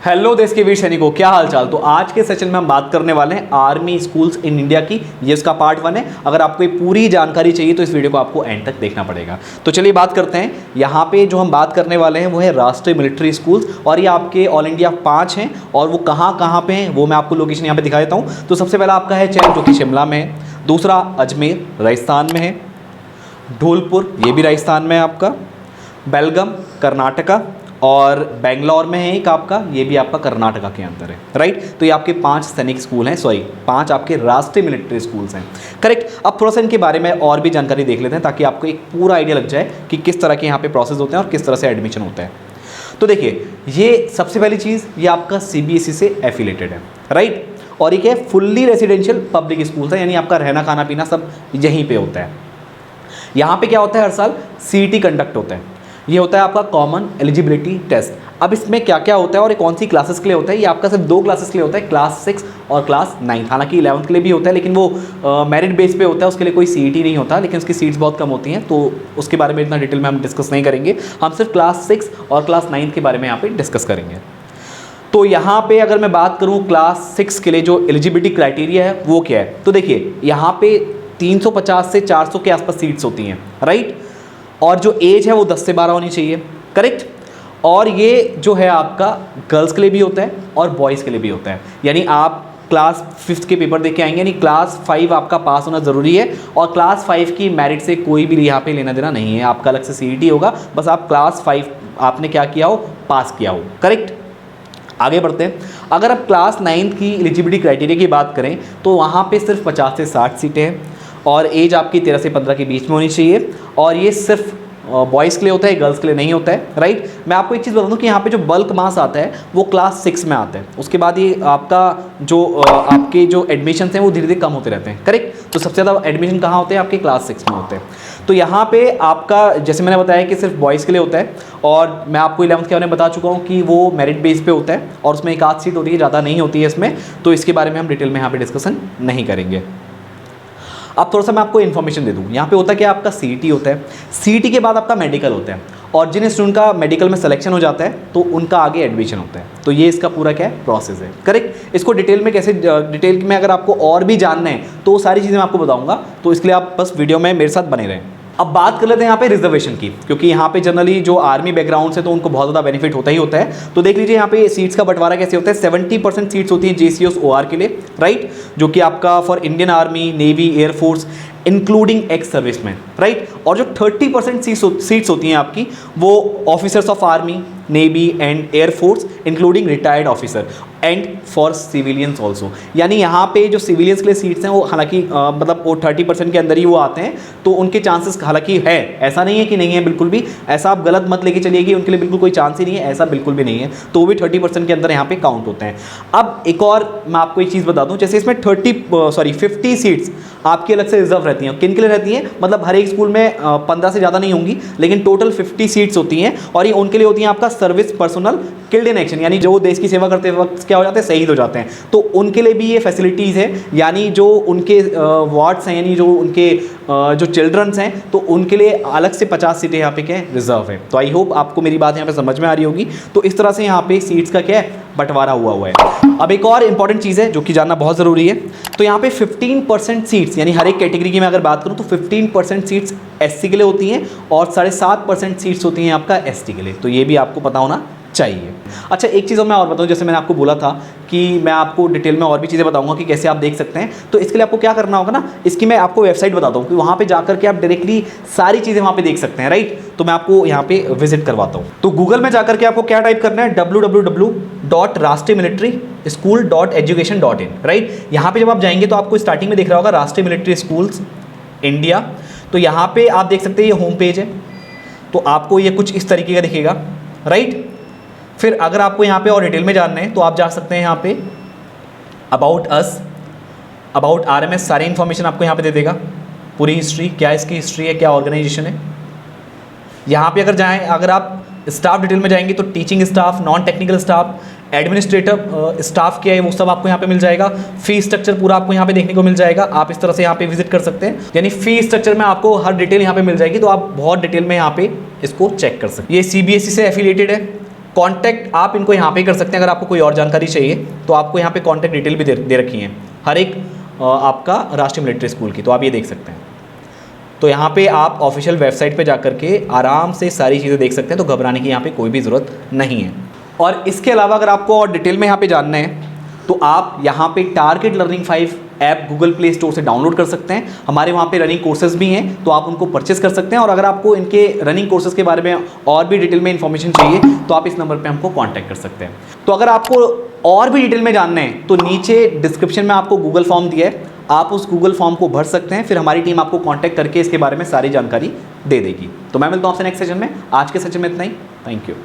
Hello देश के वीर सैनिकों, क्या हाल चाल। तो आज के सेशन में हम बात करने वाले हैं आर्मी स्कूल्स इन इंडिया की। ये इसका पार्ट 1 है। अगर आपको ये पूरी जानकारी चाहिए तो इस वीडियो को आपको एंड तक देखना पड़ेगा। तो चलिए बात करते हैं। यहाँ पे जो हम बात करने वाले हैं वो है राष्ट्रीय मिलिट्री स्कूल्स, और ये आपके ऑल इंडिया 5 हैं। और वो कहाँ कहाँ पे हैं वो मैं आपको लोकेशन यहाँ पे दिखा देता हूँ। तो सबसे पहला आपका है चैन, जो कि शिमला में है। दूसरा अजमेर राजस्थान में है। धौलपुर ये भी राजस्थान में है आपका। बेलगम कर्नाटका, और बेंगलोर में है एक आपका, ये भी आपका कर्नाटका के अंदर है। राइट। तो ये आपके 5 सैनिक स्कूल हैं, 5 आपके राष्ट्रीय मिलिट्री स्कूल्स हैं। करेक्ट। अब थोड़ा सा इनके बारे में और भी जानकारी देख लेते हैं ताकि आपको एक पूरा आइडिया लग जाए कि किस तरह के यहाँ पे प्रोसेस होते हैं और किस तरह से एडमिशन होता है। तो देखिए, ये सबसे पहली चीज़, ये आपका CBSE से एफिलेटेड है। राइट। और ये फुल्ली रेसिडेंशियल पब्लिक स्कूल है, यानी आपका रहना खाना पीना सब यहीं पर होता है। यहाँ पर क्या होता है, हर साल CET कंडक्ट होता है। ये होता है आपका कॉमन एलिजिबिलिटी टेस्ट। अब इसमें क्या क्या होता है और ये कौन सी क्लासेस के लिए होता है, ये आपका सिर्फ 2 क्लासेस के लिए होता है, क्लास 6 और क्लास 9। हालांकि 11th के लिए भी होता है, लेकिन वो मेरिट बेस पे होता है, उसके लिए कोई CET नहीं होता, लेकिन उसकी सीट्स बहुत कम होती हैं, तो उसके बारे में इतना डिटेल में हम डिस्कस नहीं करेंगे। हम सिर्फ क्लास 6 और क्लास 9 के बारे में यहाँ पर डिस्कस करेंगे। तो यहाँ पे अगर मैं बात करूँ क्लास 6 के लिए जो एलिजिबिलिटी क्राइटेरिया है वो क्या है, तो देखिए यहाँ पे 350 से 400 के आसपास सीट्स होती हैं। राइट। और जो एज है वो 10 से 12 होनी चाहिए। करेक्ट। और ये जो है आपका गर्ल्स के लिए भी होता है और बॉयज़ के लिए भी होता है। यानी आप क्लास 5 के पेपर देके आएंगे, यानी क्लास 5 आपका पास होना ज़रूरी है, और क्लास 5 की मेरिट से कोई भी यहाँ पे लेना देना नहीं है। आपका अलग से CET होगा, बस आप क्लास 5 आपने क्या किया हो, पास किया हो। करेक्ट। आगे बढ़ते हैं। अगर आप क्लास 9 की एलिजिबिलिटी क्राइटेरिया की बात करें तो वहाँ पे सिर्फ 50 से 60 सीटें हैं, और एज आपकी 13 से 15 के बीच में होनी चाहिए। और ये सिर्फ बॉयज़ के लिए होता है, गर्ल्स के लिए नहीं होता है। राइट। मैं आपको एक चीज़ बता दूं कि यहाँ पे जो बल्क मास आता है वो क्लास 6 में आता है। उसके बाद ये आपका जो आपके जो एडमिशन हैं वो धीरे धीरे कम होते रहते हैं। करेक्ट। तो सबसे ज़्यादा एडमिशन कहाँ होते हैं, आपके क्लास 6 में होते हैं। तो यहाँ पे आपका जैसे मैंने बताया कि सिर्फ बॉयज़ के लिए होता है, और मैं आपको 11th के बारे में बता चुका हूँ कि वो मेरिट बेस पे होता है, और उसमें एक आध सीट होती है, ज़्यादा नहीं होती है इसमें। तो इसके बारे में हम डिटेल में यहाँ पे डिस्कशन नहीं करेंगे। अब थोड़ा सा मैं आपको इन्फॉर्मेशन दे दूँ। यहाँ पे होता है कि आपका CET होता है, CET के बाद आपका मेडिकल होता है, और जिन स्टूडेंट का मेडिकल में सिलेक्शन हो जाता है तो उनका आगे एडमिशन होता है। तो ये इसका पूरा क्या है, प्रोसेस है। करेक्ट। इसको डिटेल में कैसे, डिटेल में अगर आपको और भी जानना है तो सारी चीज़ें मैं आपको बताऊँगा, तो इसके लिए आप बस वीडियो में मेरे साथ बने रहें। अब बात कर लेते हैं यहाँ पे रिजर्वेशन की, क्योंकि यहाँ पे जनरली जो आर्मी बैकग्राउंड से तो उनको बहुत ज़्यादा बेनिफिट होता ही होता है। तो देख लीजिए यहाँ पे सीट्स का बंटवारा कैसे होता है। 70% सीट्स होती हैं JCOs OR के लिए। राइट। जो कि आपका for Indian army, navy, air force including ex serviceman. Right. और जो 30% सीट्स होती हैं आपकी वो officers of army, navy and air force including retired officer, and for civilians also. यानी यहाँ पे जो सिविलियंस के लिए सीट्स हैं वो हालांकि मतलब वो 30% के अंदर ही वो आते हैं, तो उनके चांसेस हालांकि है, ऐसा नहीं है कि नहीं है, बिल्कुल भी ऐसा आप गलत मत लेके चलिए कि उनके लिए बिल्कुल कोई चांस ही नहीं है, ऐसा बिल्कुल भी नहीं है। तो वो भी 30% के अंदर यहाँ पे काउंट होते हैं। अब एक और मैं आपको एक चीज़ बता दूँ, जैसे इसमें 50 सीट्स आपकी अलग से रिजर्व रहती हैं। किन के लिए रहती हैं, मतलब हर एक स्कूल में 15 से ज़्यादा नहीं होंगी, लेकिन टोटल 50 सीट्स होती हैं, और ये उनके लिए होती हैं आपका service personal killed in action, यानी जो देश की सेवा करते वक्त क्या हो जाते हैं, शहीद हो जाते हैं। तो उनके लिए भी ये फैसिलिटीज़ है, यानी जो उनके वार्ड्स हैं, यानी जो उनके जो चिल्ड्रंस हैं, तो उनके लिए अलग से 50 सीटें यहाँ पे क्या है, रिजर्व है। तो आई होप आपको मेरी बात यहाँ पे समझ में आ रही होगी। तो इस तरह से यहाँ पे सीट्स का क्या है, बंटवारा हुआ है। अब एक और इंपॉर्टेंट चीज़ है जो कि जानना बहुत ज़रूरी है। तो यहाँ पे 15% सीट्स, यानी हर एक कैटेगरी की मैं अगर बात करूँ तो 15% सीट्स SC के लिए होती हैं, और 7.5% सीट्स होती हैं आपका ST के लिए। तो ये भी आपको पता होना चाहिए। अच्छा, एक चीज़ और मैं और बताऊँ, जैसे मैंने आपको बोला था कि मैं आपको डिटेल में और भी चीज़ें बताऊंगा कि कैसे आप देख सकते हैं। तो इसके लिए आपको क्या करना होगा ना, इसकी मैं आपको वेबसाइट बताता हूँ कि वहाँ पे जाकर के आप डायरेक्टली सारी चीज़ें वहाँ पे देख सकते हैं। राइट। तो मैं आपको यहाँ पे विजिट करवाता हूँ। तो गूगल में जाकर के आपको क्या टाइप करना है, www.rashtriyamilitary.school.education.in। राइट। यहाँ पे जब आप जाएंगे तो आपको स्टार्टिंग में दिख रहा होगा राष्ट्रीय मिलिट्री स्कूल्स इंडिया। तो यहाँ पे आप देख सकते हैं ये होम पेज है, तो आपको ये कुछ इस तरीके का दिखेगा। राइट। फिर अगर आपको यहाँ पे और डिटेल में जानना है तो आप जा सकते हैं यहाँ पे अबाउट अस, अबाउट RMS, सारी इन्फॉर्मेशन आपको यहाँ पे दे देगा, पूरी हिस्ट्री, क्या इसकी हिस्ट्री है, क्या ऑर्गेनाइजेशन है। यहाँ पे अगर जाएं, अगर आप स्टाफ डिटेल में जाएंगे तो teaching staff, non technical staff, administrative staff क्या है वो सब आपको यहाँ पे मिल जाएगा। फी स्ट्रक्चर पूरा आपको यहाँ पे देखने को मिल जाएगा। आप इस तरह से यहाँ पे विजिट कर सकते हैं, यानी फी स्ट्रक्चर में आपको हर डिटेल यहाँ पे मिल जाएगी, तो आप बहुत डिटेल में यहाँ पे इसको चेक कर सकते हैं। ये CBSE से एफिलिएटेड है, कॉन्टैक्ट आप इनको यहाँ पे कर सकते हैं। अगर आपको कोई और जानकारी चाहिए तो आपको यहाँ पे कॉन्टैक्ट डिटेल भी दे रखी है हर एक आपका राष्ट्रीय मिलिट्री स्कूल की, तो आप ये देख सकते हैं। तो यहाँ पे आप ऑफिशियल वेबसाइट पे जाकर के आराम से सारी चीज़ें देख सकते हैं, तो घबराने की यहाँ पे कोई भी ज़रूरत नहीं है। और इसके अलावा अगर आपको और डिटेल में यहाँ पे जानना है तो आप यहाँ पे target learning 5 app Google play store से डाउनलोड कर सकते हैं। हमारे वहाँ पे रनिंग कोर्सेज भी हैं, तो आप उनको परचेस कर सकते हैं। और अगर आपको इनके रनिंग कोर्सेज के बारे में और भी डिटेल में इन्फॉर्मेशन चाहिए तो आप इस नंबर पे हमको कांटेक्ट कर सकते हैं। तो अगर आपको और भी डिटेल में जानना है तो नीचे डिस्क्रिप्शन में आपको गूगल फॉर्म दिया है, आप उस गूगल फॉर्म को भर सकते हैं, फिर हमारी टीम आपको कॉन्टैक्ट करके इसके बारे में सारी जानकारी दे देगी। तो मैं मिलता हूँ आपसे नेक्स्ट सेशन में। आज के सेशन में इतना ही। Thank you.